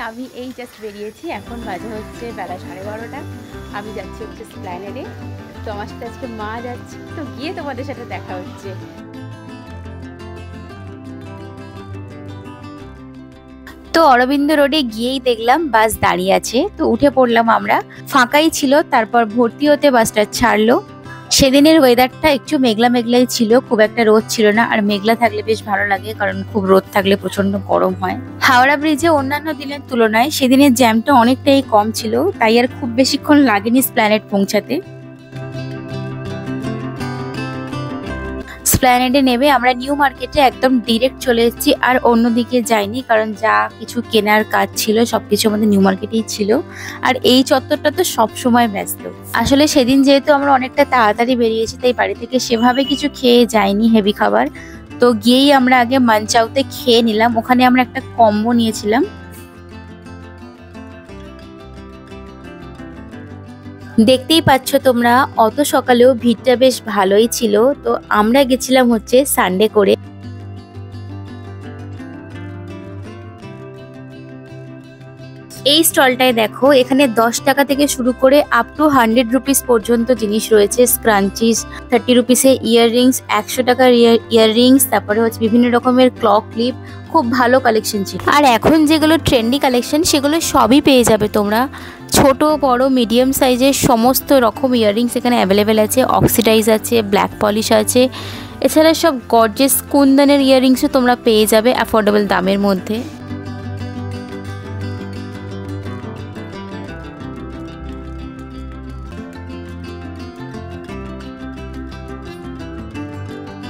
আমি এই জাস্ট বেরিয়েছি, এখন বাজে হচ্ছে বেলা 12:30। আমি যাচ্ছি হচ্ছে স্প্ল্যানেডে। তো আমার সাথে আজকে মা যাচ্ছে, তো গিয়ে তোমাদের সাথে দেখা হচ্ছে। তো অরবিন্দ রোডে গিয়েই দেখলাম বাস দাঁড়িয়ে আছে, তো উঠে পড়লাম আমরা। ফাঁকাই ছিল, তারপর ভর্তি হতে বাসটা ছাড়লো। সেদিনের ওয়েদারটা একটু মেঘলা মেঘলাই ছিল, খুব একটা রোদ ছিল না। আর মেঘলা থাকলে বেশ ভালো লাগে, কারণ খুব রোদ থাকলে প্রচন্ড গরম হয়। হাওড়া ব্রিজে অন্যান্য দিনের তুলনায় সেদিনের জ্যামটা অনেকটাই কম ছিল, তাই আর খুব বেশিক্ষণ লাগেনি স্প্ল্যানেড পৌঁছাতে। স্প্ল্যানেডে নেমে আমরা নিউ মার্কেটে একদম ডিরেক্ট চলে এসেছি, আর অন্যদিকে যাইনি, কারণ যা কিছু কেনার কাজ ছিল সবকিছু আমাদের নিউ মার্কেটেই ছিল। আর এই চত্বরটা তো সব সময় ব্যস্ত। আসলে সেদিন যেহেতু আমরা অনেকটা তাড়াতাড়ি বেরিয়েছি, তাই বাড়ি থেকে সেভাবে কিছু খেয়ে যাইনি হেভি খাবার। তো গিয়েই আমরা আগে মানচাওতে খেয়ে নিলাম, ওখানে আমরা একটা কম্বো নিয়েছিলাম। দেখতেই পাচ্ছ তোমরা, অত সকালেও ভিড়টা বেশ ভালোই ছিল। তো আমরা গেছিলাম হচ্ছে সানডে করে। এই স্টলটায় দেখো, এখানে 10 টাকা থেকে শুরু করে আপ টু 100 রুপিস পর্যন্ত জিনিস রয়েছে। স্ক্রাঞ্চিস, 30 রুপিসের ইয়াররিংস, 100 টাকার ইয়াররিংস, তারপরে হচ্ছে বিভিন্ন রকমের ক্লক ক্লিপ। খুব ভালো কালেকশন ছিল। আর এখন যেগুলো ট্রেন্ডি কালেকশন সেগুলো সবই পেয়ে যাবে তোমরা। ছোট বড় মিডিয়াম সাইজের সমস্ত রকম ইয়াররিংস এখানে অ্যাভেলেবেল আছে। অক্সিডাইজ আছে, ব্ল্যাক পলিশ আছে, এছাড়া সব গর্জিয়াস কুন্দনের ইয়াররিংসও তোমরা পেয়ে যাবে অ্যাফোর্ডেবল দামের মধ্যে।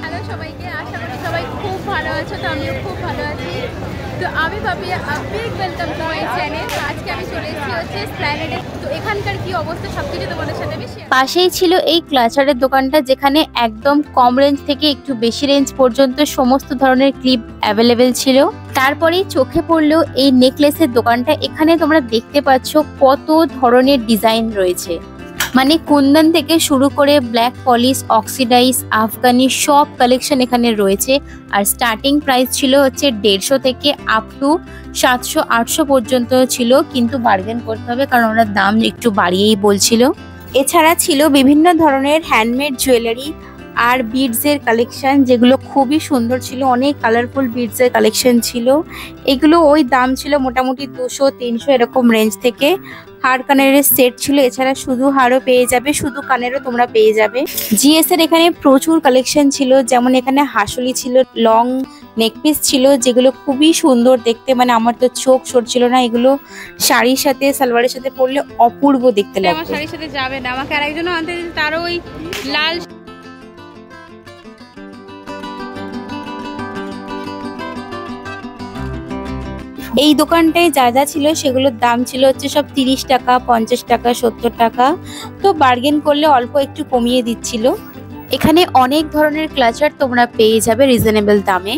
হ্যালো সবাইকে, আশা করি সবাই খুব ভালো আছো। তো আমিও খুব ভালো আছি। তো আমি Papiya, big welcome to my channel. তো আজকে আমি চলে এসেছি হচ্ছে স্প্ল্যানেডে। তো এখানকার কি অবস্থা সবকিছু তোমাদের সাথে আমি শেয়ার। পাশেই ছিল এই ক্লাচারের দোকানটা, যেখানে একদম কম রেঞ্জ থেকে একটু বেশি রেঞ্জ পর্যন্ত সমস্ত ধরনের ক্লিপ অ্যাভেলেবেল ছিল। তারপরেই চোখে পড়লো এই নেকলেসের দোকানটা। এখানে তোমরা দেখতে পাচ্ছ কত ধরনের ডিজাইন রয়েছে, মানে কুন্দন থেকে শুরু করে ব্ল্যাক পলিশ, অক্সিডাইজ, আফগানি সব কালেকশন এখানে রয়েছে। আর স্টার্টিং প্রাইস ছিল হচ্ছে 150 থেকে আপ টু 700-800 পর্যন্ত ছিল, কিন্তু বার্গেন করতে হবে কারণ ওরা দাম একটু বাড়িয়েই বলছিল। এছাড়া ছিল বিভিন্ন ধরনের হ্যান্ডমেড জুয়েলারি আর বিডসের কালেকশন, যেগুলো খুবই সুন্দর ছিল। অনেক কালারফুল বিডসের কালেকশন ছিল। এগুলো ওই দাম ছিল মোটামুটি 200-300 এরকম রেঞ্জ থেকে। হার কানের সেট ছিল, এছাড়া শুধু হারও পেয়ে যাবে, শুধু কানেরও তোমরা পেয়ে যাবে। জিএস এর এখানে প্রচুর কালেকশন ছিল, যেমন এখানে হাসুলি ছিল, লং নেকপিস ছিল, যেগুলো খুবই সুন্দর দেখতে। মানে আমার তো চোখ সরছিল না, এগুলো শাড়ির সাথে সালোয়ারের সাথে পরলে অপূর্ব দেখতে লাগবে। আমার শাড়ির সাথে যাবে না, আমাকে আরেকজনও আনতে দিয়েছে, তারও ওই লাল। এই দোকানটায় যা যা ছিল সেগুলোর দাম ছিল হচ্ছে সব 30 টাকা, 50 টাকা, 70 টাকা। তো বার্গেন করলে অল্প একটু কমিয়ে দিচ্ছিল। এখানে অনেক ধরনের ক্লাচার তোমরা পেয়ে যাবে রিজনেবল দামে।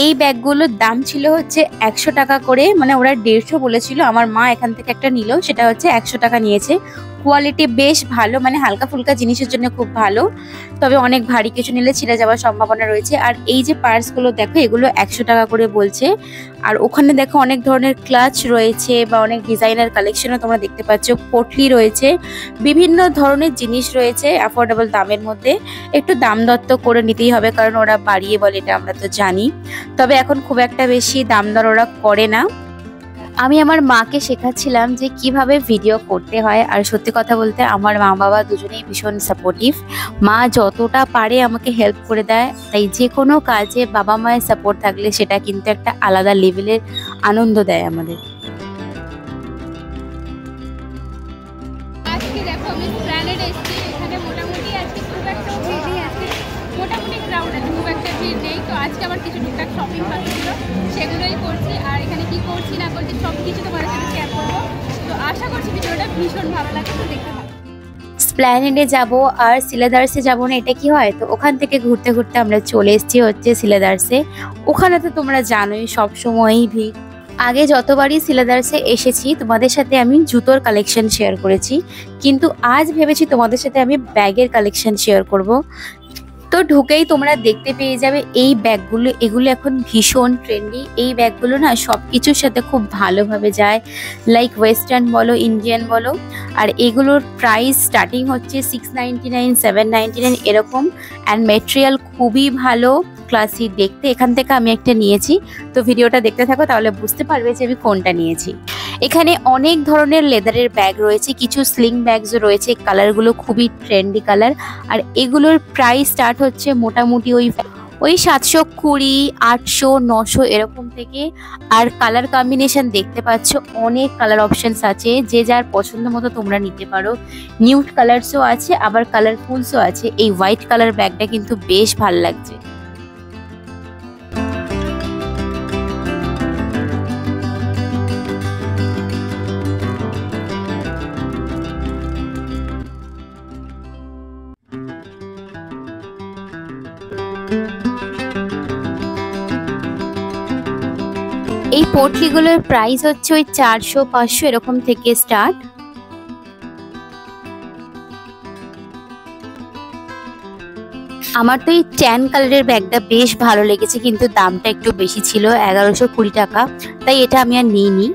এই ব্যাগগুলোর দাম ছিল হচ্ছে 100 টাকা করে, মানে ওরা 150 বলেছিল। আমার মা এখান থেকে একটা নিল, সেটা হচ্ছে 100 টাকা নিয়েছে। কোয়ালিটি বেশ ভালো, মানে হালকা ফুলকা জিনিসের জন্য খুব ভালো। তবে অনেক ভারী কিছু নিলে ছিঁড়ে যাওয়ার সম্ভাবনা রয়েছে। আর এই যে পার্সগুলো দেখো, এগুলো 100 টাকা করে বলছে। আর ওখানে দেখো অনেক ধরনের ক্লাচ রয়েছে বা অনেক ডিজাইনার কালেকশনও তোমরা দেখতে পাচ্ছ। পটলি রয়েছে, বিভিন্ন ধরনের জিনিস রয়েছে অ্যাফোর্ডেবল দামের মধ্যে। একটু দাম দত্ত করে নিতেই হবে, কারণ ওরা বাড়িয়ে বলে, এটা আমরা তো জানি। তবে এখন খুব একটা বেশি দাম দর ওরা করে না। আমি আমার মাকে শেখাচ্ছিলাম যে কিভাবে ভিডিও করতে হয়। আর সত্যি কথা বলতে আমার মা বাবা দুজনেই ভীষণ সাপোর্টিভ। মা যতটা পারে আমাকে হেল্প করে দেয়, তাই যে কোনো কাজে বাবা মায়ের সাপোর্ট থাকলে সেটা কিন্তু একটা আলাদা লেভেলের আনন্দ দেয় আমাদের। আজকে দেখো আমি স্প্ল্যানেডে এসেছি। এখানে মোটামুটি আজকে খুব একটা ভিড় নেই, আজকে মোটামুটি ক্রাউড আছে, খুব একটা ভিড় নেই। তো আজকে আমার কিছু টুকটাক শপিং বাকি ছিল, সেগুলোই করছি। আর এখানে কি করছি না করছি সব কিছু তোমাদের সাথে শেয়ার করবো। তো আশা করছি ভিডিওটা ভীষণ ভালো লাগে, তো দেখতে থাকো। স্প্ল্যানেডে যাব আর সিলেদার্সে যাব না, এটা কি হয়? তো ওখান থেকে ঘুরতে ঘুরতে আমরা চলে এসেছি হচ্ছে সিলেদার্সে। ওখানে তো তোমরা জানোই সব সময়ই ভিড়। আগে যতবারই সিলাদার্সে এসেছি তোমাদের সাথে আমি জুতোর কালেকশন শেয়ার করেছি, কিন্তু আজ ভেবেছি তোমাদের সাথে আমি ব্যাগের কালেকশন শেয়ার করব। তো ঢুকেই তোমরা দেখতে পেয়ে যাবে এই ব্যাগগুলো, এগুলো এখন ভীষণ ট্রেন্ডি। এই ব্যাগগুলো না সব কিছুর সাথে খুব ভালোভাবে যায়, লাইক ওয়েস্টার্ন বলো, ইন্ডিয়ান বলো। আর এগুলোর প্রাইস স্টার্টিং হচ্ছে 699, 799 এরকম। অ্যান্ড মেটেরিয়াল খুবই ভালো, ক্লাসি দেখতে। এখান থেকে আমি একটা নিয়েছি, তো ভিডিওটা দেখতে থাকো তাহলে বুঝতে পারবে যে আমি কোনটা নিয়েছি। এখানে অনেক ধরনের লেদারের ব্যাগ রয়েছে, কিছু স্লিং ব্যাগসও রয়েছে। কালারগুলো খুবই ট্রেন্ডি কালার। আর এগুলোর প্রাইস স্টার্ট হচ্ছে মোটামুটি ওই 720, 800, 900 এরকম থেকে। আর কালার কম্বিনেশন দেখতে পাচ্ছ, অনেক কালার অপশনস আছে, যে যার পছন্দ মতো তোমরা নিতে পারো। নিউড কালারসও আছে, আবার কালারফুলসও আছে। এই হোয়াইট কালার ব্যাগটা কিন্তু বেশ ভালো লাগছে। এই পোটলিগুলোর প্রাইস হচ্ছে ওই 400, 500 এরকম থেকে স্টার্ট। আমার তো এই ট্যান কালারের ব্যাগটা বেশ ভালো লেগেছে, কিন্তু দামটা একটু বেশি ছিল, 1120 টাকা, তাই এটা আমি আর নিইনি।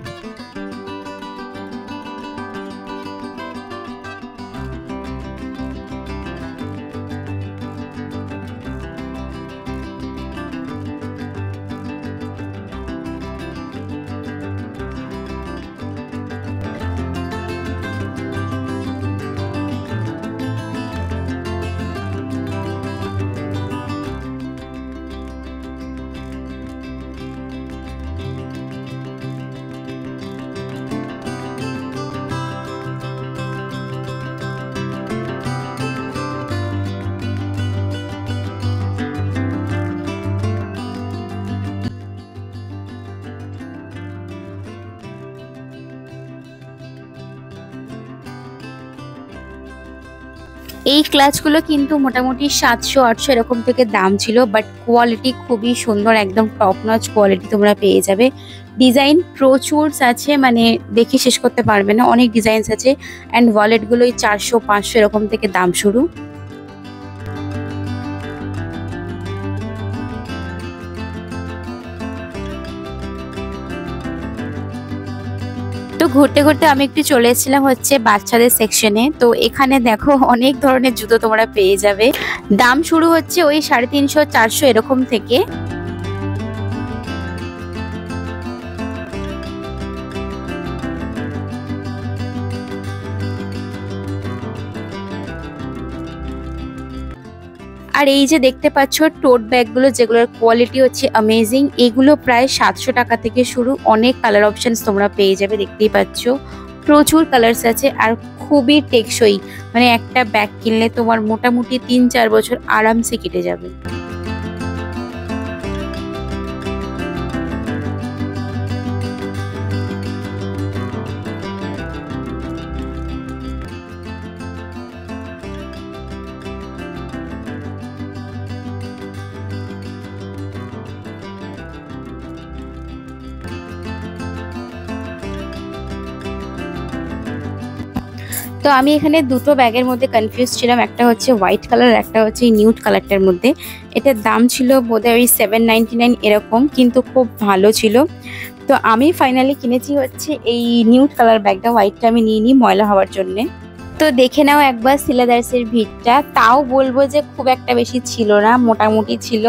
এই ক্লাচগুলো কিন্তু মোটামুটি 700, 800 এরকম থেকে দাম ছিল, বাট কোয়ালিটি খুবই সুন্দর, একদম টপ নচ কোয়ালিটি তোমরা পেয়ে যাবে। ডিজাইন প্রচুর আছে, মানে দেখে শেষ করতে পারবে না, অনেক ডিজাইনস আছে। অ্যান্ড ওয়ালেটগুলো 400, 500 এরকম থেকে দাম শুরু। তো ঘুরতে ঘুরতে আমি একটু চলে এসেছিলাম হচ্ছে বাচ্চাদের সেকশনে। তো এখানে দেখো অনেক ধরনের জুতো তোমরা পেয়ে যাবে। দাম শুরু হচ্ছে ওই 350, 400 এরকম থেকে। আর এই যে দেখতে পাচ্ছ টোট ব্যাগগুলো, যেগুলোর কোয়ালিটি হচ্ছে অ্যামেজিং, এগুলো প্রায় 700 টাকা থেকে শুরু। অনেক কালার অপশনস তোমরা পেয়ে যাবে, দেখতেই পাচ্ছ প্রচুর কালার্স আছে। আর খুবই টেকসই, মানে একটা ব্যাগ কিনলে তোমার মোটামুটি 3-4 বছর আরামসে কেটে যাবে। তো আমি এখানে দুটো ব্যাগের মধ্যে কনফিউজ ছিলাম, একটা হচ্ছে হোয়াইট কালার, একটা হচ্ছে নিউড কালারটার মধ্যে। এটার দাম ছিল বোধহয় ওই 799 এরকম, কিন্তু খুব ভালো ছিল। তো আমি ফাইনালি কিনেছি হচ্ছে এই নিউড কালার ব্যাগটা, হোয়াইটটা আমি নিইনি ময়লা হওয়ার জন্যে। তো দেখে নাও একবার সিলাদার্সের ভিড়টা, তাও বলবো যে খুব একটা বেশি ছিল না, মোটামুটি ছিল।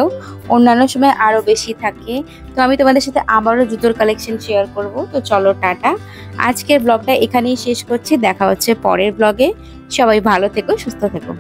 অন্যান্য সময় আরও বেশি থাকে। তো আমি তোমাদের সাথে আবারও জুতোর কালেকশন শেয়ার করব। তো চলো টাটা, আজকের ব্লগটা এখানেই শেষ করছি, দেখা হচ্ছে পরের ব্লগে। সবাই ভালো থেকো, সুস্থ থেকো।